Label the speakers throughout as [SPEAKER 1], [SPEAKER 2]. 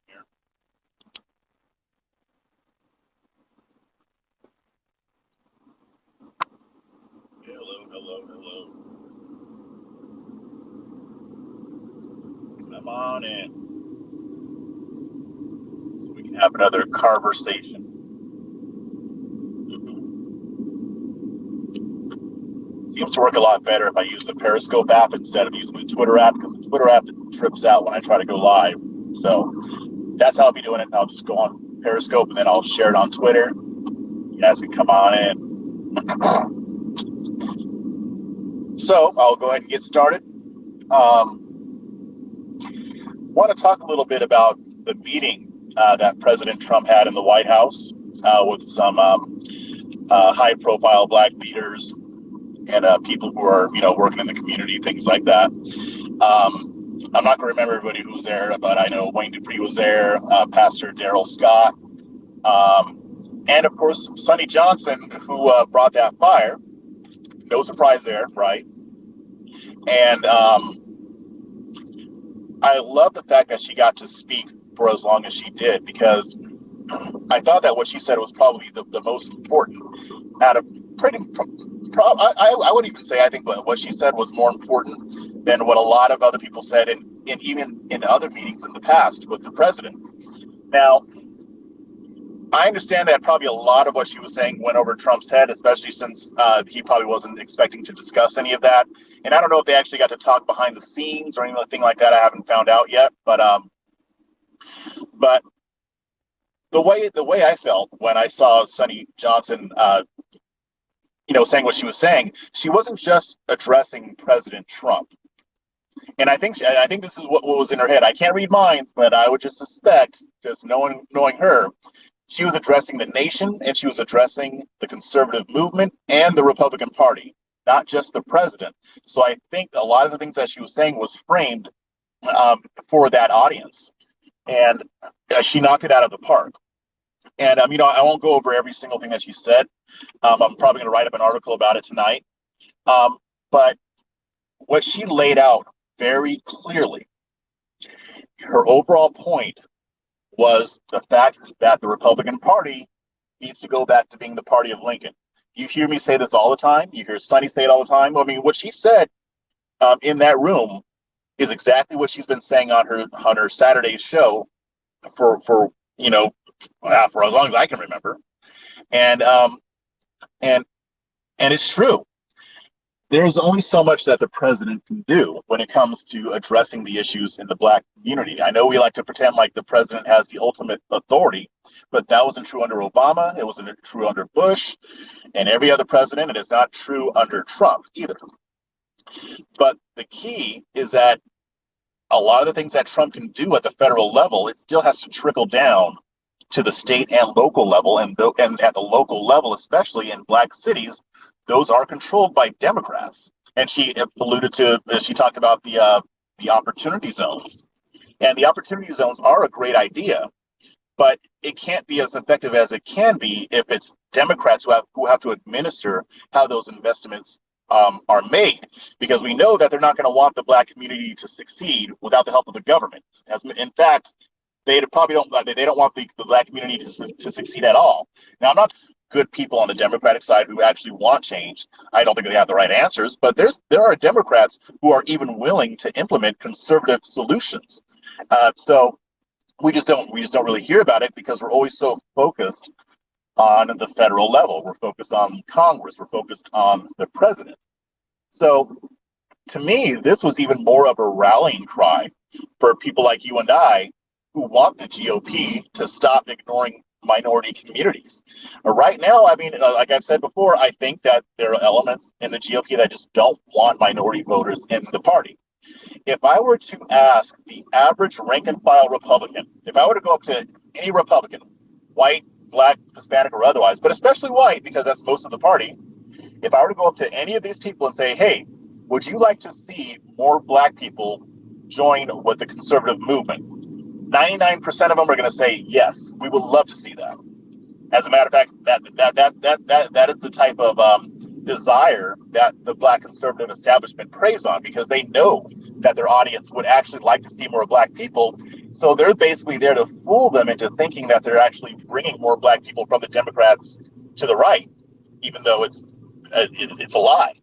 [SPEAKER 1] here. Hello, hello, hello. Come on in. So we can have another Carversation. Seems to work a lot better if I use the Periscope app instead of using the Twitter app, because the Twitter app trips out when I try to go live. So that's how I'll be doing it. I'll just go on Periscope and then I'll share it on Twitter. You guys can come on in. So I'll go ahead and get started. Want to talk a little bit about the meeting that President Trump had in the White House with some high-profile Black leaders and people who are, working in the community, things like that. I'm not going to remember everybody who was there, but I know Wayne Dupree was there, Pastor Darrell Scott, and of course Sonnie Johnson, who brought that fire. No surprise there, right? And I love the fact that she got to speak for as long as she did, because I thought that what she said was probably the most important out of I would even say I think what she said was more important than what a lot of other people said, and even in other meetings in the past with the president. Now, I understand that probably a lot of what she was saying went over Trump's head, especially since he probably wasn't expecting to discuss any of that. And I don't know if they actually got to talk behind the scenes or anything like that. I haven't found out yet. But the way I felt when I saw Sonnie Johnson, saying what she was saying, she wasn't just addressing President Trump. And I think this is what was in her head. I can't read minds, but I would just suspect, just knowing her, she was addressing the nation, and she was addressing the conservative movement and the Republican Party, not just the president. So I think a lot of the things that she was saying was framed for that audience, and she knocked it out of the park. And I won't go over every single thing that she said. I'm probably going to write up an article about it tonight. But what she laid out very clearly, her overall point was the fact that the Republican Party needs to go back to being the party of Lincoln. You hear me say this all the time. You hear Sonnie say it all the time. I mean, what she said in that room is exactly what she's been saying on her Saturday show for as long as I can remember. And it's true. There's only so much that the president can do when it comes to addressing the issues in the Black community. I know we like to pretend like the president has the ultimate authority, but that wasn't true under Obama. It wasn't true under Bush and every other president. And it's not true under Trump either. But the key is that a lot of the things that Trump can do at the federal level, it still has to trickle down to the state and local level. And at the local level, especially in Black cities, those are controlled by Democrats. And she talked about the opportunity zones. And the opportunity zones are a great idea, but it can't be as effective as it can be if it's Democrats who have to administer how those investments are made, because we know that they're not going to want the Black community to succeed without the help of the government. As in fact, they don't want the Black community to succeed at all. Now, I'm not good people on the Democratic side who actually want change. I don't think they have the right answers, but there are Democrats who are even willing to implement conservative solutions. So we just don't really hear about it because we're always so focused on the federal level. We're focused on Congress. We're focused on the president. So to me, this was even more of a rallying cry for people like you and I who want the GOP to stop ignoring minority communities. Right now, I mean, like I've said before, I think that there are elements in the GOP that just don't want minority voters in the party. If I were to ask the average rank and file Republican, if I were to go up to any Republican, white, Black, Hispanic, or otherwise, but especially white, because that's most of the party, if I were to go up to any of these people and say, hey, would you like to see more Black people join with the conservative movement? 99% of them are going to say yes. We would love to see that. As a matter of fact, that is the type of desire that the Black conservative establishment preys on, because they know that their audience would actually like to see more Black people. So they're basically there to fool them into thinking that they're actually bringing more Black people from the Democrats to the right, even though it's a lie.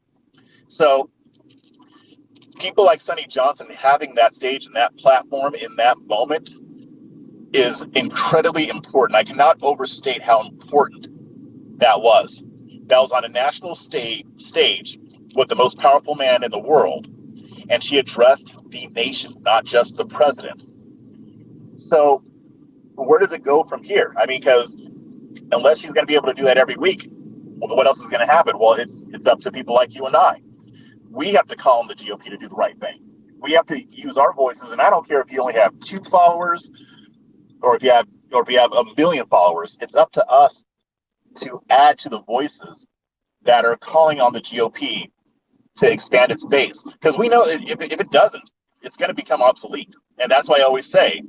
[SPEAKER 1] So people like Sonnie Johnson having that stage and that platform in that moment is incredibly important. I cannot overstate how important that was. That was on a national stage with the most powerful man in the world, and she addressed the nation, not just the president. So where does it go from here? I mean, because unless she's going to be able to do that every week, what else is going to happen? Well, it's up to people like you and I. We have to call on the GOP to do the right thing. We have to use our voices, and I don't care if you only have 2 followers or if you have 1 billion followers. It's up to us to add to the voices that are calling on the GOP to expand its base. Because we know if it doesn't, it's going to become obsolete. And that's why I always say,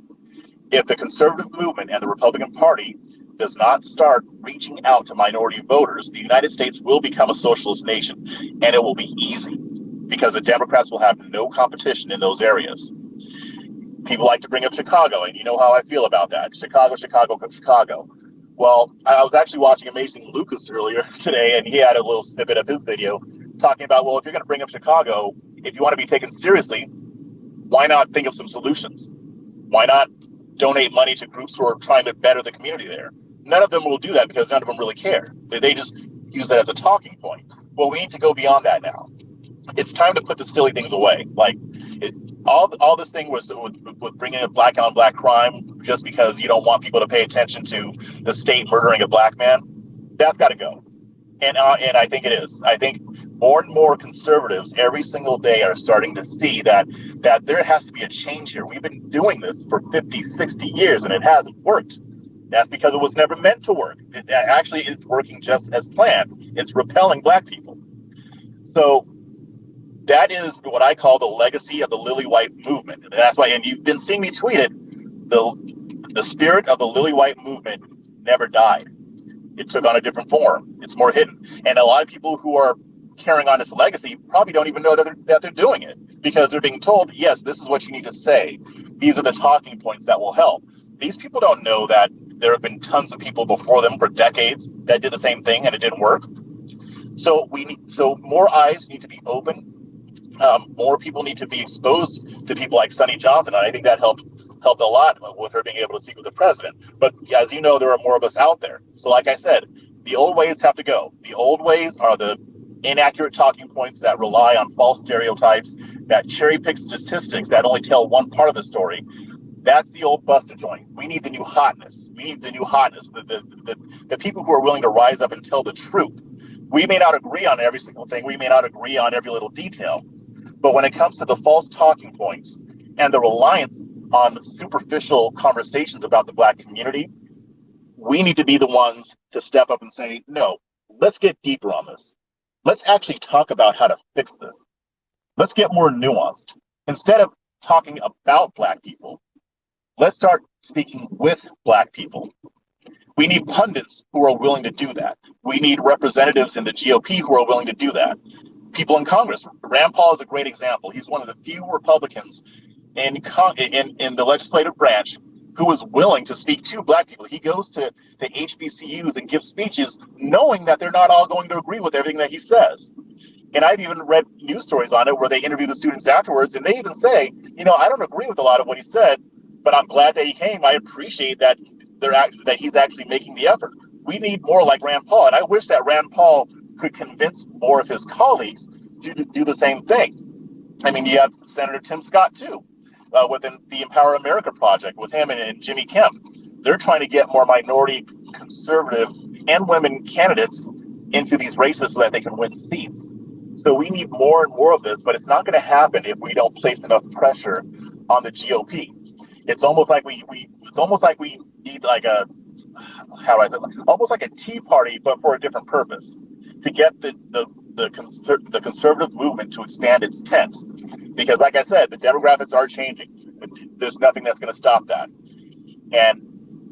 [SPEAKER 1] if the conservative movement and the Republican Party does not start reaching out to minority voters, the United States will become a socialist nation, and it will be easy because the Democrats will have no competition in those areas. People like to bring up Chicago, and you know how I feel about that. Chicago. Well, I was actually watching Amazing Lucas earlier today, and he had a little snippet of his video talking about, well, if you're going to bring up Chicago, if you want to be taken seriously, why not think of some solutions? Why not donate money to groups who are trying to better the community there? None of them will do that because none of them really care. They just use that as a talking point. Well, we need to go beyond that now. It's time to put the silly things away. Like all this thing with bringing up black on black crime just because you don't want people to pay attention to the state murdering a Black man. That's got to go. And I think it is. I think more and more conservatives every single day are starting to see that there has to be a change here. We've been doing this for 50, 60 years and it hasn't worked. That's because it was never meant to work. It actually is working just as planned. It's repelling Black people. So that is what I call the legacy of the Lily White movement. And that's why, and you've been seeing me tweet it, the spirit of the Lily White movement never died. It took on a different form. It's more hidden. And a lot of people who are carrying on its legacy probably don't even know that they're doing it, because they're being told, yes, this is what you need to say. These are the talking points that will help. These people don't know that there have been tons of people before them for decades that did the same thing and it didn't work. So more eyes need to be open. More people need to be exposed to people like Sonnie Johnson. And I think that helped a lot with her being able to speak with the president. But as you know, there are more of us out there. So like I said, the old ways have to go. The old ways are the inaccurate talking points that rely on false stereotypes, that cherry pick statistics that only tell one part of the story. That's the old busted joint. We need the new hotness. The people who are willing to rise up and tell the truth. We may not agree on every single thing. We may not agree on every little detail. But when it comes to the false talking points and the reliance on superficial conversations about the Black community, we need to be the ones to step up and say, no, let's get deeper on this. Let's actually talk about how to fix this. Let's get more nuanced. Instead of talking about Black people, let's start speaking with Black people. We need pundits who are willing to do that. We need representatives in the GOP who are willing to do that. People in Congress. Rand Paul is a great example. He's one of the few Republicans in the legislative branch who was willing to speak to Black people. He goes to HBCUs and gives speeches knowing that they're not all going to agree with everything that he says. And I've even read news stories on it where they interview the students afterwards, and they even say, I don't agree with a lot of what he said, but I'm glad that he came. I appreciate that he's actually making the effort. We need more like Rand Paul, and I wish that Rand Paul could convince more of his colleagues to do the same thing. I mean, you have Senator Tim Scott too, within the Empower America Project, with him and Jimmy Kemp. They're trying to get more minority, conservative, and women candidates into these races so that they can win seats. So we need more and more of this, but it's not going to happen if we don't place enough pressure on the GOP. It's almost like we need like almost like a tea party, but for a different purpose, to get the conservative movement to expand its tent. Because like I said, the demographics are changing. There's nothing that's going to stop that. And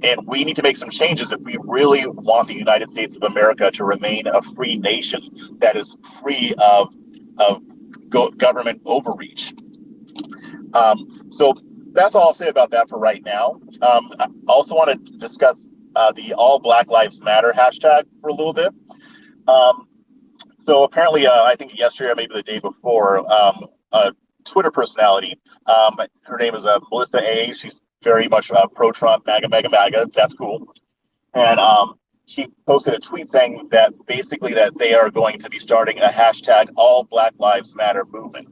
[SPEAKER 1] And we need to make some changes if we really want the United States of America to remain a free nation that is free of government overreach. So that's all I'll say about that for right now. I also want to discuss the All Black Lives Matter hashtag for a little bit. Um, so apparently, I think yesterday or maybe the day before, a Twitter personality, her name is Melissa A. She's very much pro-Trump, MAGA, MAGA, MAGA. That's cool. And she posted a tweet saying that basically that they are going to be starting a hashtag All Black Lives Matter movement.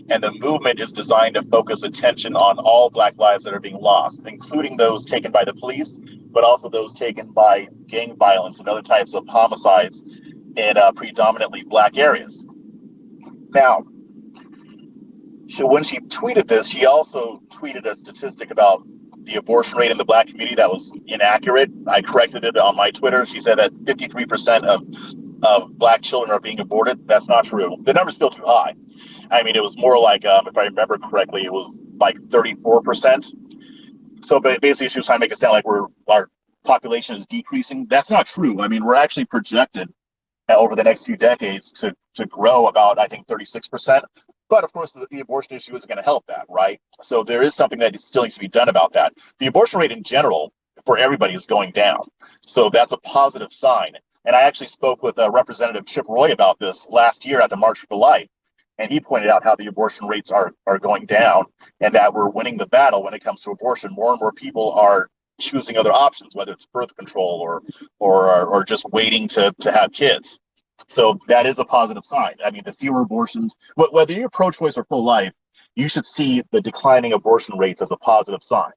[SPEAKER 1] And the movement is designed to focus attention on all Black lives that are being lost, including those taken by the police, but also those taken by gang violence and other types of homicides in predominantly Black areas. Now, when she tweeted this, she also tweeted a statistic about the abortion rate in the Black community that was inaccurate. I corrected it on my Twitter. She said that 53% of Black children are being aborted. That's not true. The number's still too high. I mean, it was more like, if I remember correctly, it was like 34%. So basically, she was trying to make it sound like our population is decreasing. That's not true. I mean, we're actually projected over the next few decades to grow about, I think, 36%. But of course, the abortion issue isn't going to help that, right? So there is something that still needs to be done about that. The abortion rate in general for everybody is going down. So that's a positive sign. And I actually spoke with Representative Chip Roy about this last year at the March for Life. And he pointed out how the abortion rates are going down and that we're winning the battle when it comes to abortion. More and more people are choosing other options, whether it's birth control or just waiting to have kids. So that is a positive sign. I mean, the fewer abortions, whether you're pro-choice or pro-life, you should see the declining abortion rates as a positive sign.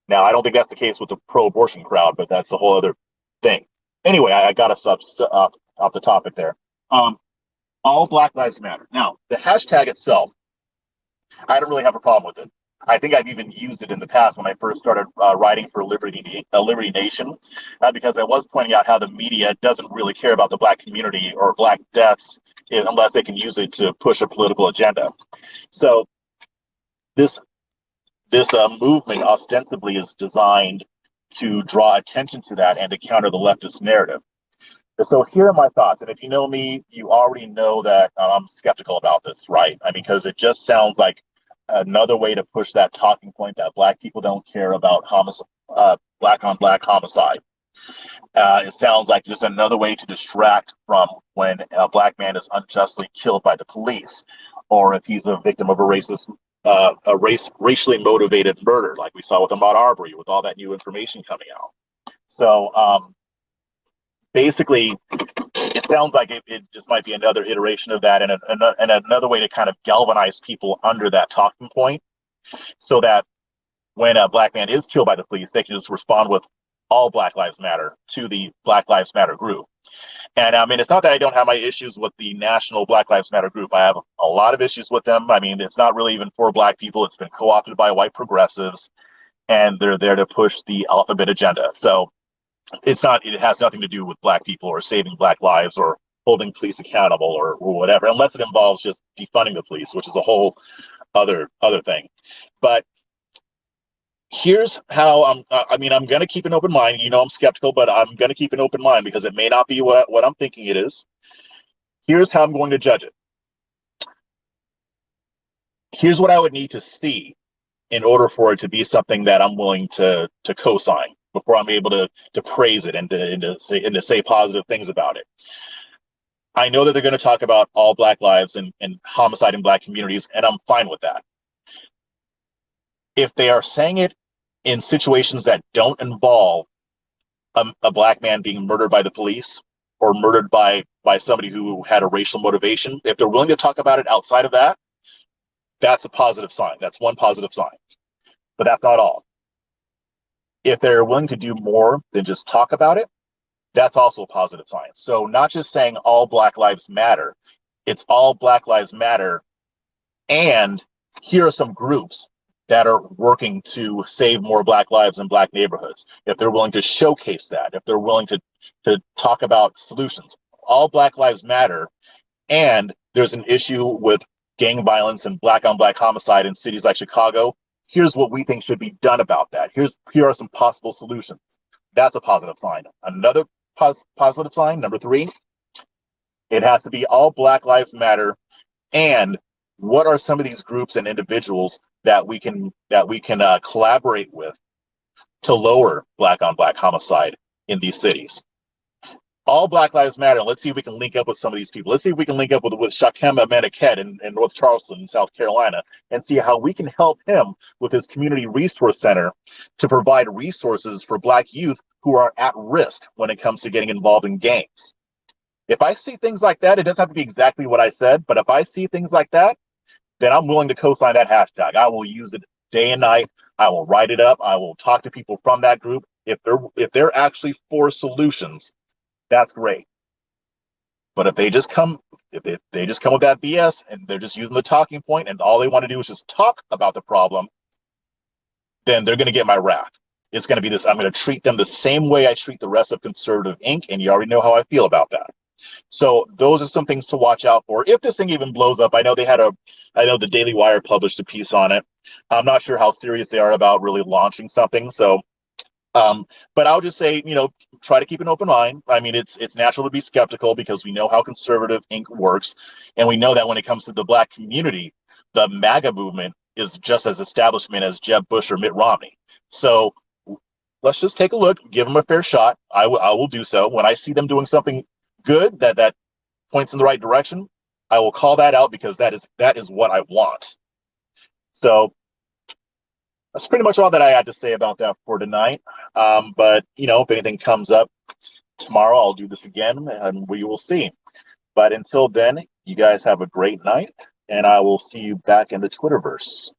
[SPEAKER 1] Now, I don't think that's the case with the pro-abortion crowd, but that's a whole other thing. Anyway, I got us off the topic there. All Black Lives Matter. Now, the hashtag itself, I don't really have a problem with it. I think I've even used it in the past when I first started writing for Liberty Nation, because I was pointing out how the media doesn't really care about the Black community or Black deaths unless they can use it to push a political agenda. So this movement ostensibly is designed to draw attention to that and to counter the leftist narrative. So here are my thoughts. And if you know me, you already know that I'm skeptical about this, right? I mean, because it just sounds like another way to push that talking point that Black people don't care about Black on Black homicide. It sounds like just another way to distract from when a Black man is unjustly killed by the police, or if he's a victim of a racially motivated murder, like we saw with Ahmaud Arbery, with all that new information coming out. So basically, it sounds like it just might be another iteration of that and another way to kind of galvanize people under that talking point, so that when a Black man is killed by the police, they can just respond with all Black Lives Matter to the Black Lives Matter group. And I mean, it's not that I don't have my issues with the national Black Lives Matter group. I have a lot of issues with them. I mean, it's not really even for Black people. It's been co-opted by white progressives, and they're there to push the alphabet agenda. So it has nothing to do with Black people or saving Black lives or holding police accountable or whatever, unless it involves just defunding the police, which is a whole other thing. But here's how I'm going to keep an open mind. You know, I'm skeptical, but I'm going to keep an open mind because it may not be what I'm thinking it is. Here's how I'm going to judge it. Here's what I would need to see in order for it to be something that I'm willing to co-sign before I'm able to praise it and to say positive things about it. I know that they're going to talk about all Black lives and homicide in Black communities, and I'm fine with that. If they are saying it in situations that don't involve a Black man being murdered by the police or murdered by somebody who had a racial motivation, if they're willing to talk about it outside of that, that's a positive sign. That's one positive sign. But that's not all. If they're willing to do more than just talk about it, that's also a positive sign. So not just saying all Black lives matter, it's all Black lives matter. And here are some groups that are working to save more Black lives in Black neighborhoods. If they're willing to showcase that, if they're willing to talk about solutions, all Black lives matter. And there's an issue with gang violence and Black on Black homicide in cities like Chicago. Here's what we think should be done about that. Here are some possible solutions. That's a positive sign. Another positive sign, number 3, it has to be all Black Lives Matter. And what are some of these groups and individuals that we can collaborate with to lower Black on Black homicide in these cities? All Black Lives Matter. Let's see if we can link up with some of these people. Let's see if we can link up with Shakema Maniket in North Charleston, South Carolina, and see how we can help him with his community resource center to provide resources for Black youth who are at risk when it comes to getting involved in gangs. If I see things like that, it doesn't have to be exactly what I said, but if I see things like that, then I'm willing to co-sign that hashtag. I will use it day and night. I will write it up. I will talk to people from that group. If they're actually for solutions, that's great. But if they just come with that BS and they're just using the talking point and all they want to do is just talk about the problem, then they're going to get my wrath. It's going to be this. I'm going to treat them the same way I treat the rest of Conservative Inc. And you already know how I feel about that. So those are some things to watch out for. If this thing even blows up, I know the Daily Wire published a piece on it. I'm not sure how serious they are about really launching something. So, but I'll just say, try to keep an open mind. I mean, it's natural to be skeptical because we know how Conservative Inc. works. And we know that when it comes to the Black community, the MAGA movement is just as establishment as Jeb Bush or Mitt Romney. So let's just take a look, give them a fair shot. I will do so. When I see them doing something good that points in the right direction, I will call that out because that is what I want. So that's pretty much all that I had to say about that for tonight. But if anything comes up tomorrow, I'll do this again and we will see. But until then, you guys have a great night and I will see you back in the Twitterverse.